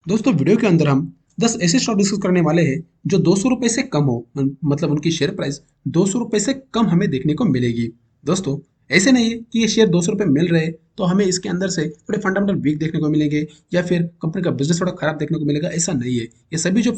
दोस्तों वीडियो के अंदर हम 10 ऐसे स्टॉक डिस्कस करने वाले हैं जो 200 रुपए से कम हो, मतलब उनकी शेयर प्राइस 200 रुपए से कम हमें देखने को मिलेगी। दोस्तों ऐसे नहीं है कि ये शेयर 200 रुपए मिल रहे हैं तो हमें इसके अंदर से थोड़े फंडामेंटल वीक देखने को मिलेंगे या फिर कंपनी का बिजनेस थोड़ा खराब देखने को मिलेगा, ऐसा नहीं है। ये सभी जो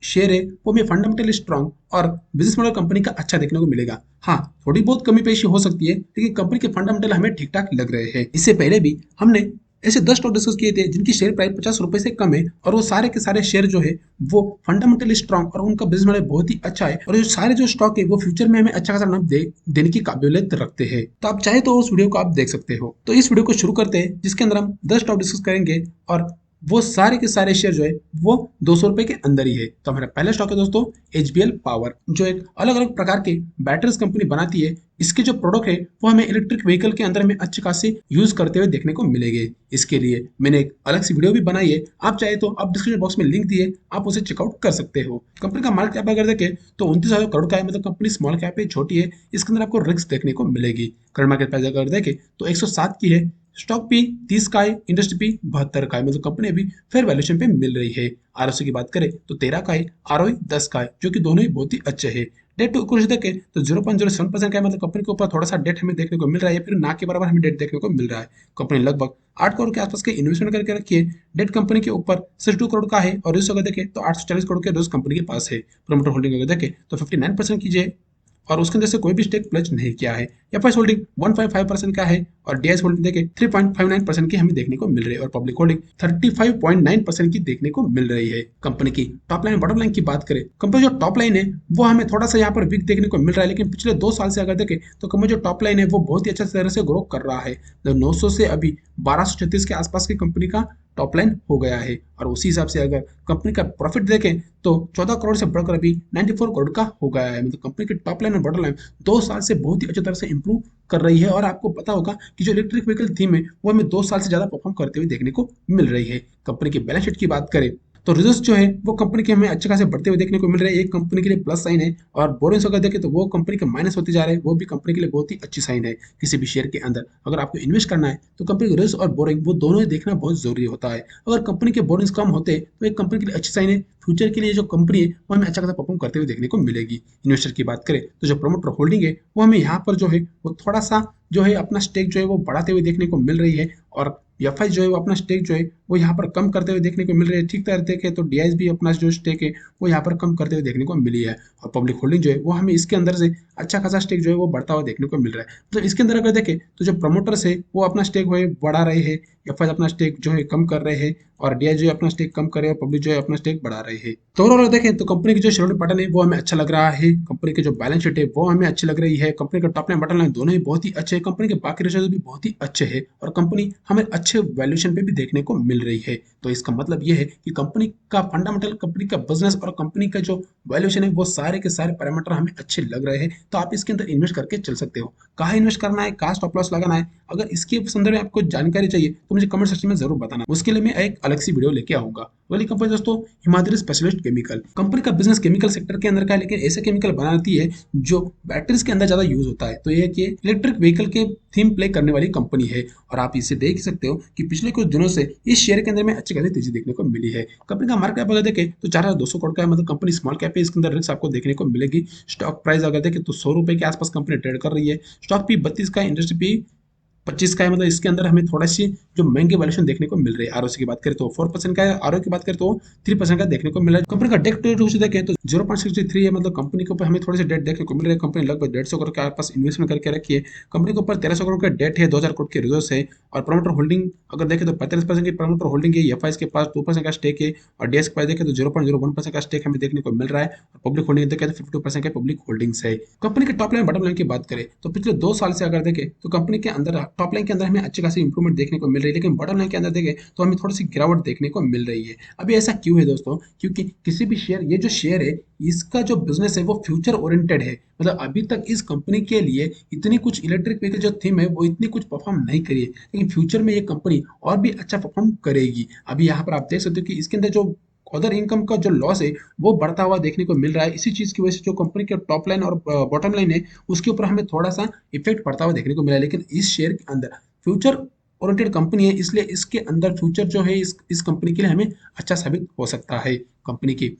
शेयर है वो हमें फंडामेंटली स्ट्रांग और बिजनेस मॉडल कंपनी का अच्छा देखने को मिलेगा। हाँ, थोड़ी बहुत कमी पेशी हो सकती है लेकिन कंपनी के फंडामेंटल हमें ठीक ठाक लग रहे हैं। इससे पहले भी हमने ऐसे 10 स्टॉक डिस्कस किए थे जिनकी शेयर प्राइस 50 रुपए से कम है और वो सारे के सारे शेयर जो है वो फंडामेंटली स्ट्रांग और उनका बिजनेस मॉडल बहुत ही अच्छा है और जो सारे जो स्टॉक है वो फ्यूचर में हमें अच्छा खासा लाभ देने की काबिलियत रखते हैं। तो आप चाहे तो उस वीडियो को आप देख सकते हो। तो इस वीडियो को शुरू करते हैं जिसके अंदर हम 10 स्टॉक डिस्कस करेंगे और वो सारे के सारे शेयर जो है वो 200 रुपए के अंदर ही है। तो हमारा पहला स्टॉक है दोस्तों एचबीएल पावर, जो एक अलग अलग प्रकार के बैटरीज कंपनी बनाती है। इसके जो प्रोडक्ट है वो हमें इलेक्ट्रिक व्हीकल के अंदर में अच्छे खासे यूज करते हुए देखने को मिलेंगे। इसके लिए मैंने एक अलग सी वीडियो भी बनाई है, आप चाहे तो आप डिस्क्रिप्शन बॉक्स में लिंक दिए, आप उसे चेकआउट कर सकते हो। कंपनी का मार्केट कैप अगर देखें तो 29,000 करोड़ का है, मतलब कंपनी स्मॉल कैप है, छोटी है। इसके अंदर आपको रिस्क देखने को मिलेगी। करंट मार्केट प्राइस अगर देखें तो 107 की है, स्टॉक पी 30 का है, इंडस्ट्री पी 72 का है, मतलब कंपनी अभी फेयर वैल्यूएशन पे मिल रही है। आरओसी की बात करें तो 13 का है, आरओई 10 का है, जो कि दोनों ही बहुत ही अच्छे हैं। डेट टू इक्विटी देखें तो 0.07% का है, मतलब कंपनी के ऊपर थोड़ा सा डेट हमें देखने को मिल रहा है, या फिर ना के बराबर हमें डेट देखने को मिल रहा है। कंपनी लगभग 8 करोड़ के आसपास के इन्वेस्टमेंट करके रखी है। डेट कंपनी के ऊपर 62 करोड़ का है और रिस्क अगर देखें तो 840 करोड़ के रिस्क कंपनी के पास है। प्रोमोटर होल्डिंग अगर देखें तो 59% कीजिए और उसके अंदर से कोई भी स्टेक प्लेज नहीं किया है। एफआईएस होल्डिंग 1.5% का है और डीआईएस होल्डिंग देखें 3.59% की हमें देखने को मिल रही है और पब्लिक होल्डिंग 35.9% की देखने को मिल रही है। कंपनी की टॉप लाइन बॉटम लाइन की बात करें, कंपनी जो टॉप लाइन है वो हमें थोड़ा सा यहाँ पर वीक देखने को मिल रहा है, लेकिन पिछले 2 साल से अगर देखें तो कंपनी जो टॉप लाइन है वो बहुत ही अच्छा तरह से ग्रो कर रहा है। 900 से अभी 1236 के आसपास की कंपनी का टॉप लाइन हो गया है और उसी हिसाब से अगर कंपनी का प्रॉफिट देखें तो 14 करोड़ से बढ़कर अभी 94 करोड़ का हो गया है। मतलब कंपनी की टॉप लाइन और बॉटम लाइन 2 साल से बहुत ही अच्छी तरह से इंप्रूव कर रही है और आपको पता होगा कि जो इलेक्ट्रिक व्हीकल थीम है वो हमें 2 साल से ज्यादा परफॉर्म करते हुए देखने को मिल रही है। कंपनी की बैलेंस शीट की बात करें तो रिजल्ट जो है वो कंपनी के हमें अच्छे खासे बढ़ते हुए देखने को मिल रहे हैं। एक कंपनी के लिए प्लस साइन है और बोरिंग्स अगर देखें तो वो कंपनी के माइनस होते जा रहे हैं, वो भी कंपनी के लिए बहुत ही अच्छी साइन है। किसी भी शेयर के अंदर अगर आपको इन्वेस्ट करना है तो कंपनी के रिस्क और बोरिंग वो दोनों ही देखना बहुत जरूरी होता है। अगर कंपनी के बोरिंग्स कम होते तो एक कंपनी के लिए अच्छी साइन है। फ्यूचर के लिए जो कंपनी है वो हमें अच्छा खासा परफॉर्म करते हुए देखने को मिलेगी। इन्वेस्टर की बात करें तो जो प्रमोटर होल्डिंग है वो हमें यहाँ पर जो है वो थोड़ा सा जो है अपना स्टेक जो है वो बढ़ाते हुए देखने को मिल रही है और एफ जो है वो अपना स्टेक जो है वो यहाँ पर कम करते हुए देखने को मिल रही है। ठीक तरह देखें तो डीआईएस भी अपना जो स्टेक है वो यहाँ पर कम करते हुए देखने को मिली है और पब्लिक होल्डिंग जो है वो हमें इसके अंदर से अच्छा खासा स्टेक जो है वो बढ़ता हुआ देखने को मिल रहा है। मतलब इसके अंदर अगर देखें तो जो प्रमोटर्स है वो अपना स्टेक जो है बढ़ा रहे हैं, एफ अपना स्टेक जो है कम कर रहे हैं और डीआई जो है अपना स्टेक कम कर रहे हैं और पब्लिक जो है अपना स्टेक बढ़ा रहे हैं। तो ओवरऑल देखें तो कंपनी की जो शेयर पैटर्न है वो हमें अच्छा लग रहा है। कंपनी की जो बैलेंस शीट है वो हमें अच्छी लग रही है। कंपनी का टॉप लाइन बॉटम लाइन दोनों ही बहुत ही अच्छे हैं। कंपनी के बाकी रेशियोज भी बहुत ही अच्छे हैं और कंपनी हमें अच्छे वैल्यूएशन पे भी देखने को मिल रही है। तो इसका मतलब ये है कि कंपनी का फंडामेंटल, कंपनी का बिजनेस और कंपनी का जो वैल्यूएशन है वो सारे के सारे पैरामीटर हमें अच्छे लग रहे हैं। तो आप इसके अंदर इन्वेस्ट करके चल सकते हो। कहाँ इन्वेस्ट करना है, कहाँ स्टॉप लॉस लगाना है, अगर इसके संदर्भ में आपको जानकारी चाहिए तो मुझे कमेंट सेक्शन में जरूर बताना। उसके लिए मैं एक अलग सी वीडियो लेके आऊंगा। वाली कंपनी दोस्तों हिमाद्री स्पेशलिस्ट केमिकल, कंपनी का बिजनेस केमिकल सेक्टर के अंदर का है, लेकिन ऐसे केमिकल बनाती है जो बैटरीज के अंदर ज्यादा यूज होता है। तो ये कि इलेक्ट्रिक व्हीकल के थीम प्ले करने वाली कंपनी है और आप इसे देख सकते हो कि पिछले कुछ दिनों से इस शेयर के अंदर में अच्छी खासी तेजी देखने को मिली है। कंपनी का मार्केट कैप अगर देखें तो 4,200 करोड़ का है, मतलब कंपनी स्मॉल कैप है। इसके अंदर रिस्क आपको देखने को मिलेगी। स्टॉक प्राइस अगर देखें तो 100 रुपए के आसपास कंपनी ट्रेड कर रही है। स्टॉक पी 32 का, इंडस्ट्री पी 25 का है, मतलब इसके अंदर हमें थोड़ा सी जो महंगे वैल्यूएशन देखने को मिल रही है। आरओसी की बात करें तो 4% का है, आरओ की बात करें तो 3% का देखने को मिल रहा है। कंपनी का डेट टू इक्विटी देखें तो 0.63 है, मतलब कंपनी के ऊपर हमें थोड़ी सी डेट देखने को मिल रही है। कंपनी लगभग 150 करोड़ के आसपास इन्वेस्टमेंट करके रखी है। कंपनी के ऊपर 1300 करोड़ का डेट है, 2000 करोड़ के रिजर्व है और प्रमोटर होल्डिंग अगर देखें तो 35% की प्रमोटर होल्डिंग है। एफ के पास 2% का स्टेक है और डीएस के पास देखें तो 0.01% का स्टेक हमें देखने को मिल रहा है और पब्लिक होल्डिंग देखें तो 52% के पब्लिक होल्डिंग्स है। कंपनी के टॉप लाइन बॉटम लाइन की बात करें तो पिछले 2 साल से अगर देखें तो कंपनी के अंदर टॉप लाइन के अंदर हमें अच्छी खासी इंप्रूवमेंट देखने को मिल रही है, लेकिन बॉटम लाइन के अंदर देखें तो हमें थोड़ी सी गिरावट देखने को मिल रही है। अभी ऐसा क्यों है दोस्तों? क्योंकि किसी भी शेयर, ये जो शेयर है इसका जो बिजनेस है वो फ्यूचर ओरिएंटेड है। मतलब अभी तक इस कंपनी के लिए इतनी कुछ इलेक्ट्रिक व्हीकल जो थीम है वो इतनी कुछ परफॉर्म नहीं करी है, लेकिन फ्यूचर में ये कंपनी और भी अच्छा परफॉर्म करेगी। अभी यहाँ पर आप देख सकते हो कि इसके अंदर जो अदर इनकम का जो लॉस है वो बढ़ता हुआ देखने को मिल रहा है। इसी चीज की वजह से जो कंपनी के टॉप लाइन और बॉटम लाइन है उसके ऊपर हमें थोड़ा सा इफेक्ट पड़ता हुआ देखने को मिला है, लेकिन इस शेयर के अंदर फ्यूचर ओरिएंटेड कंपनी है, इसलिए इसके अंदर फ्यूचर जो है इस कंपनी के लिए हमें अच्छा साबित हो सकता है। कंपनी की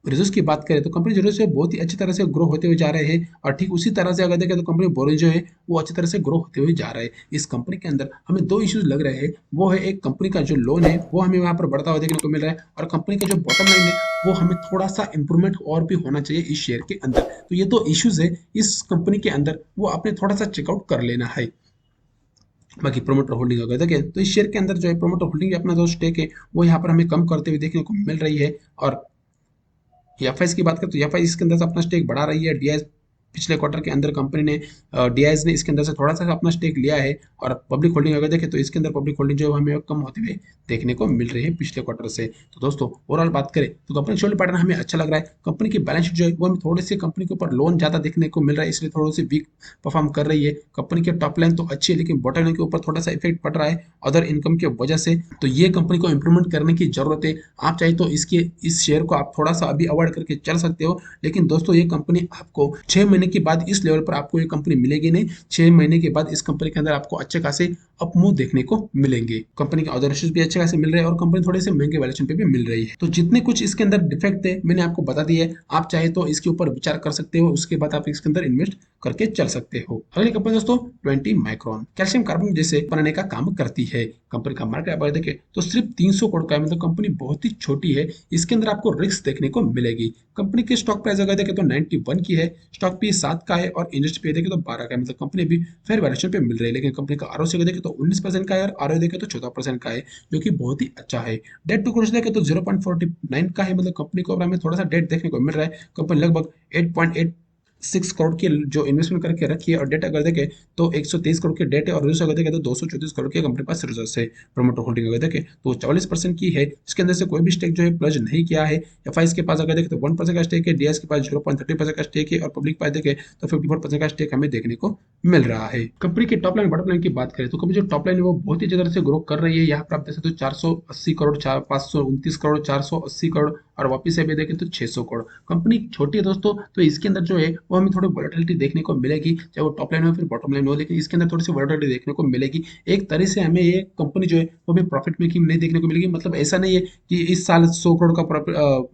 रिजल्ट्स की बात करें तो कंपनी जो है बहुत ही अच्छी तरह से ग्रो होते हुए जा रहे हैं, और ठीक उसी तरह से अगर देखें तो कंपनी बोरिंग जो है वो अच्छी तरह से ग्रो होते हुए जा रहा है। इस कंपनी के अंदर हमें दो इश्यूज लग रहे हैं, वो है एक कंपनी का जो लोन है वो हमें वहाँ पर बढ़ता हुआ देखने को मिल रहा है, और कंपनी का जो बॉटम लाइन है वो हमें थोड़ा सा इंप्रूवमेंट और भी होना चाहिए इस शेयर के अंदर। तो ये दो इश्यूज है इस कंपनी के अंदर, वो आपने थोड़ा सा चेकआउट कर लेना है। बाकी प्रोमोटर होल्डिंग अगर देखें तो इस शेयर के अंदर जो है प्रोमोटर होल्डिंग अपना जो स्टेक है वो यहाँ पर हमें कम करते हुए देखने को मिल रही है। और एफआईएस की बात करें तो एफआईएस इसके अंदर से अपना स्टेक बढ़ा रही है। डीआईएस पिछले क्वार्टर के अंदर कंपनी ने डीआईएस ने इसके अंदर से थोड़ा सा अपना स्टेक लिया है, और पब्लिक होल्डिंग अगर देखें तो इसके अंदर पब्लिक होल्डिंग जो है हमें कम होते हुए देखने को मिल रही है पिछले क्वार्टर से। तो दोस्तों ओवरऑल बात करें तो कंपनी शेयर पैटर्न हमें अच्छा लग रहा है। कंपनी की बैलेंस शीट जो है वो हमें थोड़ी सी कंपनी के ऊपर लोन ज्यादा देखने को मिल रहा है, इसलिए थोड़ी सी वीक परफॉर्म कर रही है। कंपनी की टॉप लाइन तो अच्छी है, लेकिन बॉटम लाइन के ऊपर थोड़ा सा इफेक्ट पड़ रहा है अदर इनकम की वजह से। तो ये कंपनी को इंप्रूवमेंट करने की जरूरत है। आप चाहे तो इसके इस शेयर को आप थोड़ा सा अभी अवॉइड करके चल सकते हो, लेकिन दोस्तों ये कंपनी आपको 6 महीने के बाद इस लेवल पर आपको ये कंपनी मिलेगी नहीं। 6 महीने के बाद इस कंपनी के अंदर आपको अच्छे खासे अप मूव देखने को मिलेंगे। कंपनी के ऑर्डर भी अच्छे खासे मिल रहे हैं, और कंपनी थोड़े से महंगे वैल्यूएशन पे भी मिल रही है। तो जितने कुछ इसके अंदर डिफेक्ट है मैंने आपको बता दिया है, आप चाहे तो इसके ऊपर विचार कर सकते हो, उसके बाद आप इसके अंदर इन्वेस्ट करके चल सकते हो। अगली कंपनी दोस्तों 20 माइक्रोन कैल्शियम कार्बोनेट जैसे बनाने का काम करती है। कंपनी का मार्केट आप देखें तो सिर्फ 300 करोड़ का है, मतलब कंपनी बहुत ही छोटी है। इसके अंदर आपको रिस्क देखने को मिलेगी। कंपनी की स्टॉक प्राइस अगर देखें तो 91 की है, स्टॉक पी 7 का है, और इंडस्ट्री पे देखें तो 12 का है, मतलब कंपनी भी फेयर वैल्यूएशन पे मिल रही है। लेकिन कंपनी का आरओसी अगर देखें तो 19% का है, और आरओई देखें तो 14% का है, जो कि बहुत ही अच्छा है। डेट टू क्लोज देखें तो 0.49 का है, मतलब कंपनी को हमें थोड़ा सा डेट देखने को मिल रहा है। कंपनी लगभग 8.86 करोड़ की जो इन्वेस्टमेंट करके रखी है, और डेट अगर देखें तो 123 करोड़ की डेट है, और रिजर्व अगर देखें तो 234 करोड़ की कंपनी पास रिजर्व है। प्रोमोटर होल्डिंग अगर देखें तो 44% की है, इसके अंदर से कोई भी स्टेक जो है प्लज नहीं किया है। एफआईएस के पास अगर देखें तो 1% का स्टेक है, डीएस के पास 0.30% का स्टेक है, और पब्लिक पास देखें तो 54% का स्टेक हमें देखने को मिल रहा है। कंपनी की टॉप लाइन बॉटम लाइन की बात करें तो कंपनी जो टॉप लाइन है वो बहुत ही अच्छी तरह से ग्रो कर रही है। यहाँ पर आप देख सकते हो 480 करोड़, 529 करोड़, 480 करोड़, और वापिस से भी देखें तो 600 करोड़। कंपनी छोटी है दोस्तों, तो इसके अंदर जो है वो हमें थोड़ी वोलेटिलिटी देखने को मिलेगी, चाहे वो टॉप लाइन हो फिर बॉटम लाइन हो, लेकिन इसके अंदर थोड़ी सी वोलेटिलिटी देखने को मिलेगी। एक तरह से हमें ये कंपनी जो है वो हमें प्रॉफिट मेकिंग नहीं देखने को मिलेगी। मतलब ऐसा नहीं है कि इस साल 100 करोड़ का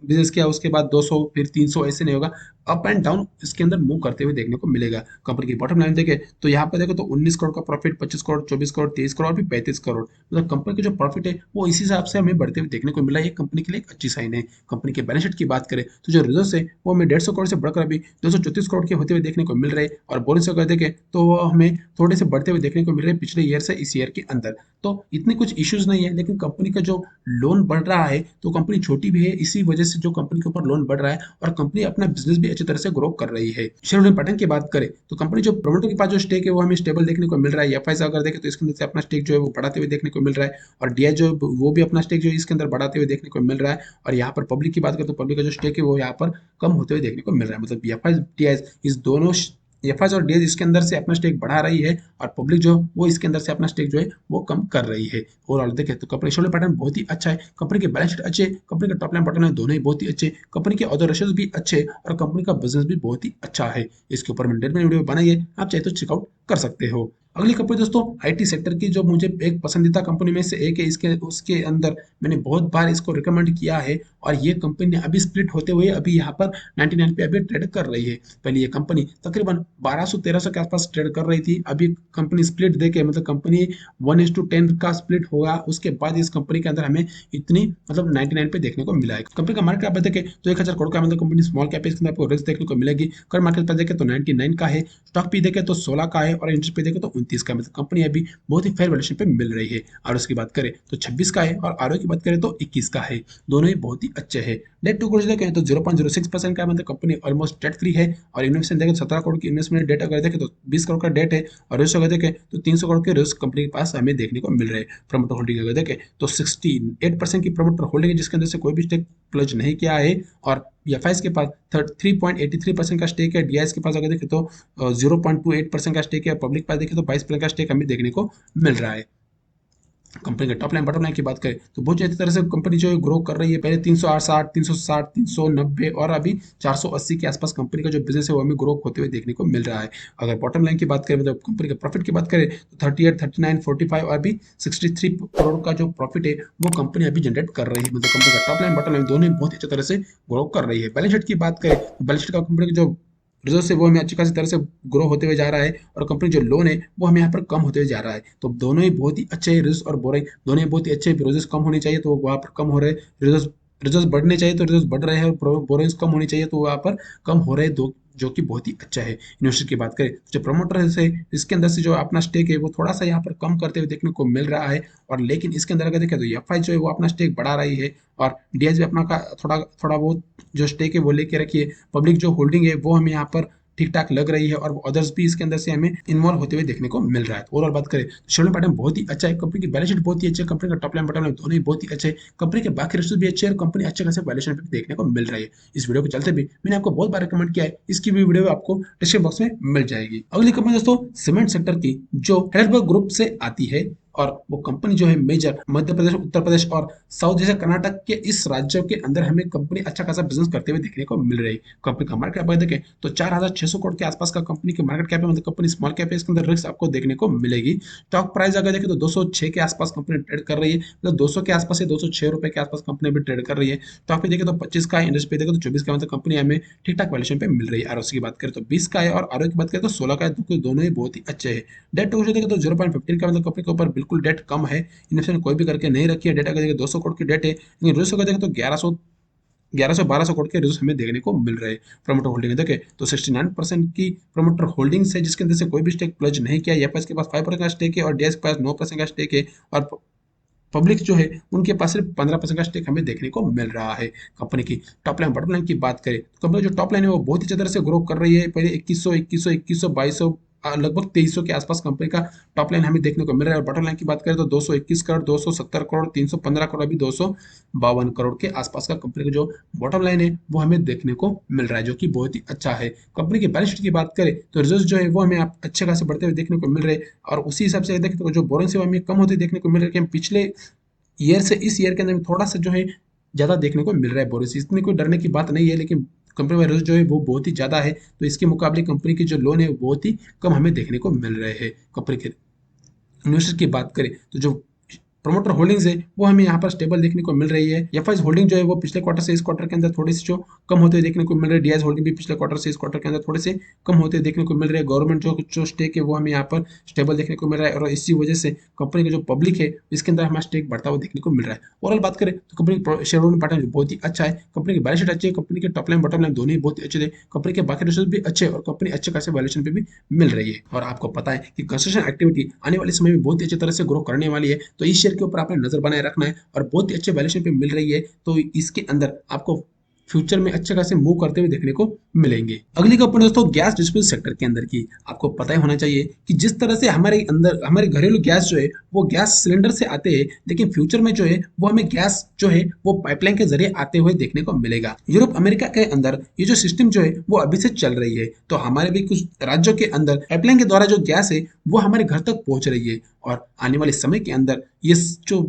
बिजनेस किया उसके बाद 200 फिर 300, ऐसे नहीं होगा। अप एंड डाउन इसके अंदर मूव करते हुए देखने को मिलेगा। कंपनी की बॉटम लाइन देखें तो यहाँ पर देखो तो 19 करोड़ का प्रॉफिट, 25 करोड़, 24 करोड़, 23 करोड़, और भी 35 करोड़, मतलब कंपनी का जो प्रॉफिट है वो इस हिसाब से हमें बढ़ते हुए देखने को मिला है। ये कंपनी के लिए एक अच्छी साइन है। कंपनी के बैलेंस शीट की बात करें तो जो रिजर्व है वो हमें 150 करोड़ से बढ़कर अभी 234 करोड़ के होते हुए देखने को मिल रहे हैं, और बोनस अगर देखें तो वो हमें थोड़े से बढ़ते हुए देखने को मिल रहे हैं पिछले ईयर से इस ईयर के अंदर। तो इतने कुछ इश्यूज नहीं है, लेकिन कंपनी का जो लोन बढ़ रहा है तो कंपनी छोटी भी है, इसी वजह से जो कंपनी के ऊपर लोन बढ़ रहा है, और कंपनी अपना बिजनेस भी अच्छी तरह से ग्रो कर रही है। शेयर होल्डिंग पैटर्न की बात करें तो कंपनी जो प्रमोटर के पास जो स्टेक है वो हमें स्टेबल देखने को मिल रहा है। एफआईएस अगर देखें तो इसके अंदर से अपना स्टेक जो है वो बढ़ाते हुए देखने को मिल रहा है, और डीआई जो वो भी अपना स्टेक जो है इसके अंदर बढ़ाते हुए देखने को मिल रहा है। और यहाँ पर पब्लिक की बात करें तो पब्लिक का जो स्टेक है वो यहाँ पर कम होते हुए देखने को मिल रहा है। मतलब एफआईएस डीआई इस दोनों एफआईएस और डीएस इसके अंदर से अपना स्टेक बढ़ा रही है, और पब्लिक जो वो इसके अंदर से अपना स्टेक जो है वो कम कर रही है। ओवरऑल देखें तो कंपनी शेयर पैटर्न बहुत ही अच्छा है। कंपनी के बैलेंस शीट अच्छे, कंपनी का टॉप लाइन बॉटम लाइन दोनों ही बहुत ही अच्छे, कंपनी के अदर रेशियोज भी अच्छे, और कंपनी का बिजनेस भी बहुत ही अच्छा है। इसके ऊपर मैंने वीडियो बनाई है, आप चाहे तो चेकआउट कर सकते हो। अगली कंपनी दोस्तों आईटी सेक्टर की जो मुझे एक पसंदीदा कंपनी में से एक है, इसके उसके अंदर मैंने बहुत बार इसको रिकमेंड किया है, और ये कंपनी ने अभी स्प्लिट होते हुए अभी यहाँ पर 99 पे अभी ट्रेड कर रही है। पहले ये कंपनी तकरीबन 1200-1300 के आसपास ट्रेड कर रही थी, अभी कंपनी स्प्लिट देके मतलब कंपनी 1:10 का स्प्लिट होगा, उसके बाद इस कंपनी के अंदर हमें इतनी मतलब 99 पे देखने को मिला है। कंपनी का मार्केट आप देखें तो 1000 करोड़ का, मतलब कंपनी स्मॉल कैप है, इसके अंदर आपको रिस्क देखने को मिलेगी। करंट मार्केट पर देखें तो 99 का है, स्टॉक पी देखें तो 16 का है, और इंटरेस्ट पे देखें तो 29 का है, मतलब कंपनी अभी बहुत ही फेयर वैल्यूएशन पे मिल रही है। और उसकी बात करें तो 26 का है, और आरओ की बात करें तो 21 का है, दोनों ही बहुत ही अच्छे हैं। डेट टू क्लोज देखें तो 0.06% का है, मतलब कंपनी ऑलमोस्ट डेट फ्री है। और इन्वेस्टमेंट देखें तो 17 करोड़ की इन्वेस्टमेंट, डेट अगर देखें तो 20 करोड़ का डेट है, और रिस्क अगर देखें तो 300 करोड़ के रिस्क कंपनी के पास हमें देखने को मिल रहे हैं। प्रमोटर होल्डिंग अगर देखें तो 68% की प्रमोटर होल्डिंग है, जिसके अंदर से कोई भी स्टेक प्लज नहीं किया है। और एफआईएस के पास 3.83% का स्टेक है, डीआईएस के पास अगर देखें तो 0.28% का स्टेक है, पब्लिक पास देखें तो 22% का स्टेक हमें देखने को मिल रहा है। कंपनी के टॉप लाइन बॉटम लाइन की बात करें तो बहुत अच्छी तरह से कंपनी जो है ग्रो कर रही है। पहले 360, 360, 390 और अभी 480 के आसपास कंपनी का जो बिजनेस है वो हमें ग्रो होते हुए देखने को मिल रहा है। अगर बॉटम लाइन की बात करें, मतलब कंपनी के प्रॉफिट की बात करें, तो 38, 39, 45 और अभी 63 करोड़ का जो प्रॉफिट है वो कंपनी अभी जनरेट कर रही है। मतलब कंपनी का टॉप लाइन बॉटम लाइन दोनों ही बहुत अच्छी तरह से ग्रो कर रही है। बैलेंस शीट की बात करें तो बैलेंस शीट का कंपनी की जो रिजर्व है वो हमें अच्छी खासी तरह से ग्रो होते हुए जा रहा है, और कंपनी जो लोन है वो हमें यहाँ पर कम होते हुए जा रहा है। तो दोनों ही बहुत ही अच्छे रिजर्व और बोरिंग दोनों ही बहुत ही अच्छे। रिजर्व कम होने चाहिए तो वहाँ पर कम हो रहे, रिजर्व रिजर्व बढ़ने चाहिए तो रिजर्व बढ़ रहे हैं, और बोरिंग्स कम होनी चाहिए तो वहाँ पर कम हो रहे, दो जो कि बहुत ही अच्छा है। इन्वेस्टर की बात करें तो जो प्रमोटर है इसके अंदर से जो अपना स्टेक है वो थोड़ा सा यहाँ पर कम करते हुए देखने को मिल रहा है। और लेकिन इसके अंदर अगर देखें तो एफ जो है वो अपना स्टेक बढ़ा रही है, और डीएस भी अपना का थोड़ा थोड़ा बहुत जो स्टेक है वो लेके रखिए। पब्लिक जो होल्डिंग है वो हमें यहाँ पर ठीक ठाक लग रही है, और अदर्स भी इसके अंदर से हमें इन्वॉल्व होते हुए देखने को मिल रहा है। ओवरऑल बात करें तो शेड्यूल पैटर्न बहुत ही अच्छा है, कंपनी की बैलेंस शीट बहुत ही अच्छी है, कंपनी का टॉप लाइन बॉटम लाइन दोनों ही बहुत ही अच्छे हैं, कंपनी के बाकी रिजल्ट भी अच्छे हैं, और कंपनी अच्छे खासे वैल्यूएशन पे भी देखने को मिल रही है। इस वीडियो को चलते भी मैंने आपको बहुत बार रिकमेंड किया है, इसकी भी वीडियो आपको डिस्क्रिप्शन बॉक्स में मिल जाएगी। अगली कंपनी दोस्तों सीमेंट सेक्टर की जो हेडलबर्ग ग्रुप से आती है, और वो कंपनी जो है मेजर मध्य प्रदेश, उत्तर प्रदेश और साउथ जैसे कर्नाटक के इस राज्यों के अंदर हमें कंपनी अच्छा खासा बिजनेस करते हुए देखने को मिल रही है। कंपनी का मार्केट कैप देखें तो 4,600 करोड़ के आसपास का कंपनी की मार्केट कैप है, मतलब कंपनी स्मॉल कैप है, इसके अंदर रिस्क आपको देखने को मिलेगी। स्टॉक प्राइस अगर देखें तो 206 के आसपास कंपनी ट्रेड कर रही है, मतलब 200 के आसपास से 206 रुपए के आसपास कंपनी भी ट्रेड कर रही है। स्टॉक पे देखें तो 25 का, इंडस्ट्री पे देखें तो 24 का, मतलब कंपनी हमें ठीक ठाक वैल्यूएशन पे मिल रही है। आरओसी की बात करें तो 20 का है, और आरओ की बात करें तो 16 का है, तो दोनों ही बहुत ही अच्छे हैं। डेट टू देखें तो 0.15 का, मतलब कंपनी के ऊपर बिल्कुल डेट कम है, इन्वेस्टमेंट कोई भी करके नहीं रखी है। डेट अगर देखें 200 करोड़ की डेट है, लेकिन रिजर्व अगर देखें तो 1100 1200 करोड़ के रिजर्व हमें देखने को मिल रहे हैं। प्रमोटर होल्डिंग देखें तो 69% की प्रमोटर होल्डिंग्स है, जिसके अंदर से कोई भी स्टेक प्लज नहीं किया। एफएस के पास 5% का स्टेक है, और डीएस के पास 9% का स्टेक है, और पब्लिक जो है उनके पास सिर्फ 15% का स्टेक हमें देखने को मिल रहा है। कंपनी की टॉप लाइन बॉटम लाइन की बात करें तो कंपनी जो टॉप लाइन है वो बहुत ही अच्छी तरह से ग्रो कर रही है। पहले 2100, 2100, 2100, 2200, लगभग 2300 के आसपास कंपनी का टॉप लाइन हमें देखने को मिल रहा है। और बॉटम लाइन की बात करें तो 221 करोड़, 270 करोड़, 315 करोड़, अभी 252 करोड़ के आसपास का कंपनी का जो बॉटम लाइन है वो हमें देखने को मिल रहा है, जो कि बहुत ही अच्छा है। कंपनी की बैलेंस शीट की बात करें तो रिजल्ट जो है वो हमें अच्छे खासे बढ़ते हुए देखने को मिल रहे हैं, और उसी हिसाब से देखें तो जो बोरिंग से वो हमें कम होते देखने को मिल रहे हैं। पिछले ईयर से इस ईयर के अंदर में थोड़ा सा जो है ज़्यादा देखने को मिल रहा है बोरिस। इतनी कोई डरने की बात नहीं है, लेकिन कंपनी में रिस्क जो है वो बहुत ही ज़्यादा है, तो इसके मुकाबले कंपनी की जो लोन है वो बहुत ही कम हमें देखने को मिल रहे हैं। कंपनी के इन्वेस्टर की बात करें तो जो प्रमोटर होल्डिंग्स है वो हमें यहाँ पर स्टेबल देखने को मिल रही है। एफआईज होल्डिंग जो है वो पिछले क्वार्टर से इस क्वार्टर के अंदर थोड़ी सी जो कम होते हुए देखने को मिल रही है। डीआईज होल्डिंग भी पिछले क्वार्टर से इस क्वार्टर के अंदर थोड़े से कम होते हुए देखने को मिल रहे हैं। गवर्नमेंट जो स्टेक है वो हमें यहाँ पर स्टेबल देखने को मिल रहा है, और इसी वजह से कंपनी का जो पब्लिक है इसके अंदर हमारा स्टेक बढ़ता हुआ देखने को मिल रहा है। ओवरऑल बात करें तो कंपनी शेयर होल्डिंग पैटर्न बहुत ही अच्छा है, कंपनी की बैलेंस शीट अच्छी है, कंपनी के टॉप लाइन बॉटम लाइन दोनों ही बहुत ही अच्छे थे, कंपनी के बाकी रिजल्ट भी अच्छे, और कंपनी अच्छे खासे वैल्यूएशन पे भी मिल रही है। और आपको पता है कि कंस्ट्रक्शन एक्टिविटी आने वाले समय में बहुत ही अच्छी तरह से ग्रो करने वाली है, तो इस शेयर के ऊपर आपने नजर बनाए रखना है, और बहुत ही अच्छे वैल्यूएशन पे मिल रही है, तो इसके अंदर आपको फ्यूचर में अच्छे खासे मूव करते हुए देखने को मिलेंगे। अगली कंपनी दोस्तों गैस डिस्ट्रीब्यूशन सेक्टर के अंदर की। आपको पता ही होना चाहिए कि जिस तरह से हमारे अंदर हमारे घरेलू गैस जो है वो गैस सिलेंडर से आते हैं, लेकिन फ्यूचर में जो है वो हमें गैस जो है वो पाइपलाइन के जरिए आते हुए देखने को मिलेगा। यूरोप अमेरिका के अंदर ये जो सिस्टम जो है वो अभी से चल रही है, तो हमारे भी कुछ राज्यों के अंदर पाइपलाइन के द्वारा जो गैस है वो हमारे घर तक पहुंच रही है, और आने वाले समय के अंदर जो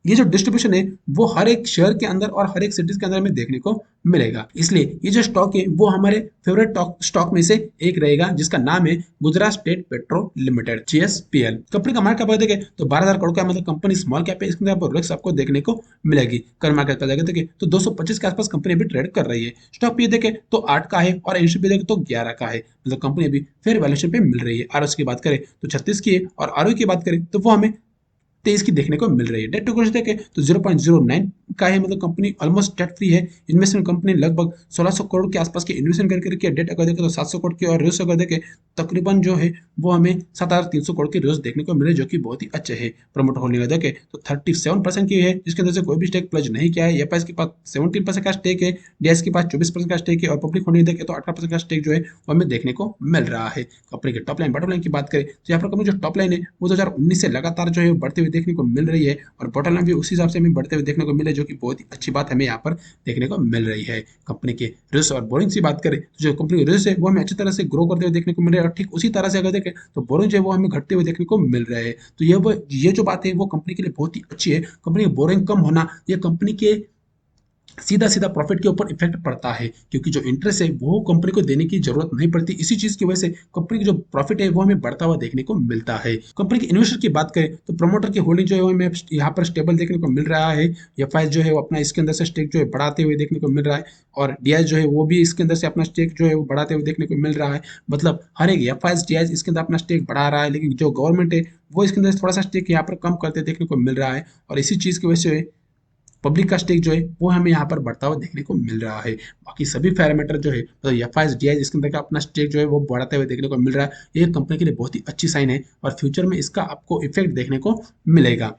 ये जो डिस्ट्रीब्यूशन है वो हर एक शहर के अंदर और हर एक सिटीज के अंदर में देखने को मिलेगा। इसलिए ये जो स्टॉक है वो हमारे फेवरेट स्टॉक में से एक रहेगा, जिसका नाम है Gujarat state petrol limited, GSPL. Company का मार्केट कैप देखें तो 12,000 करोड़ का, मतलब कंपनी स्मॉल कैप है, इसके अंदर आपको रिस्क आपको देखने को मिलेगी। कर मार्केट कैप देखें तो 225 के आसपास कंपनी अभी ट्रेड कर रही है। स्टॉक पे देखें तो 8 का है, और एनएससी पे देखें तो 11 का है, मतलब कंपनी अभी फेयर वैल्यूएशन पे मिल रही है। आरओसी की बात करें तो 36 की है, और आरओई की बात करें तो वो हमें 23 की देखने को मिल रही है। डेट टू इक्विटी देखें तो 0.09 का है, मतलब कंपनी ऑलमोस्ट डेट फ्री है। इन्वेस्टमेंट कंपनी लगभग 1600 करोड़ के आसपास की इन्वेस्टमेंट करके रखी है। डेट अगर देखें तो 700 करोड़ की, और रिजर्व अगर देखें तकरीबन जो है वो हमें 7,300 करोड़ की रिजर्व देखने को मिले, जो कि बहुत ही अच्छे है। प्रमोटर होल्डिंग देखें तो 37% की है, जिसके अंदर से कोई भी स्टेक प्लज नहीं किया है। एफआईएस के पास 17% का स्टेक है, डीएस के पास 24% का स्टेक है, और पब्लिक होल्डिंग देखें तो 18% का स्टेक जो है वो हमें देखने को मिल रहा है। कंपनी के टॉप लाइन बॉटम लाइन की बात करें तो यहाँ पर कंपनी जो टॉप लाइन है वो 2019 से लगातार जो है बढ़ते हुए देखने को मिल रही है, और बॉटम लाइन भी उसी हिसाब से हमें बढ़ते हुए देखने को मिले, जो कि बहुत ही अच्छी बात हमें यहाँ पर देखने को मिल रही है। कंपनी के रिजल्ट्स और बोरिंग की बात करें तो जो कंपनी के रिजल्ट्स है वो हमें अच्छी तरह से ग्रो करते हुए देखने को मिल रहे हैं, और ठीक उसी तरह से अगर देखें तो बोरिंग जो है वो हमें घटते हुए देखने को मिल रहे हैं। तो ये जो बात है वो कंपनी के लिए बहुत ही अच्छी है। कंपनी की बोरिंग कम होना ये कंपनी के सीधा सीधा प्रॉफिट के ऊपर इफेक्ट पड़ता है, क्योंकि जो इंटरेस्ट है वो कंपनी को देने की जरूरत नहीं पड़ती। इसी चीज की वजह से कंपनी की जो प्रॉफिट है वो हमें बढ़ता हुआ देखने को मिलता है। कंपनी के इन्वेस्टर की बात करें तो प्रमोटर की होल्डिंग जो है वो हमें यहाँ पर स्टेबल देखने को मिल रहा है। एफआईएस जो है वो अपना इसके अंदर से स्टेक जो है बढ़ाते हुए देखने को मिल रहा है, और डीआईएस जो है वो भी इसके अंदर से अपना स्टेक जो है वो बढ़ाते हुए देखने को मिल रहा है। मतलब हर एक एफआईएस डीआईएस इसके अंदर अपना स्टेक बढ़ा रहा है, लेकिन जो गवर्नमेंट है वो इसके अंदर थोड़ा सा स्टेक यहाँ पर कम करते देखने को मिल रहा है, और इसी चीज की वजह से पब्लिक का स्टेक जो है वो हमें यहाँ पर बढ़ता हुआ देखने को मिल रहा है। बाकी सभी पैरामीटर जो है मतलब एफआईएस डीआईएस इसके अंदर का अपना स्टेक जो है वो बढ़ाते हुए देखने को मिल रहा है। ये कंपनी के लिए बहुत ही अच्छी साइन है, और फ्यूचर में इसका आपको इफेक्ट देखने को मिलेगा।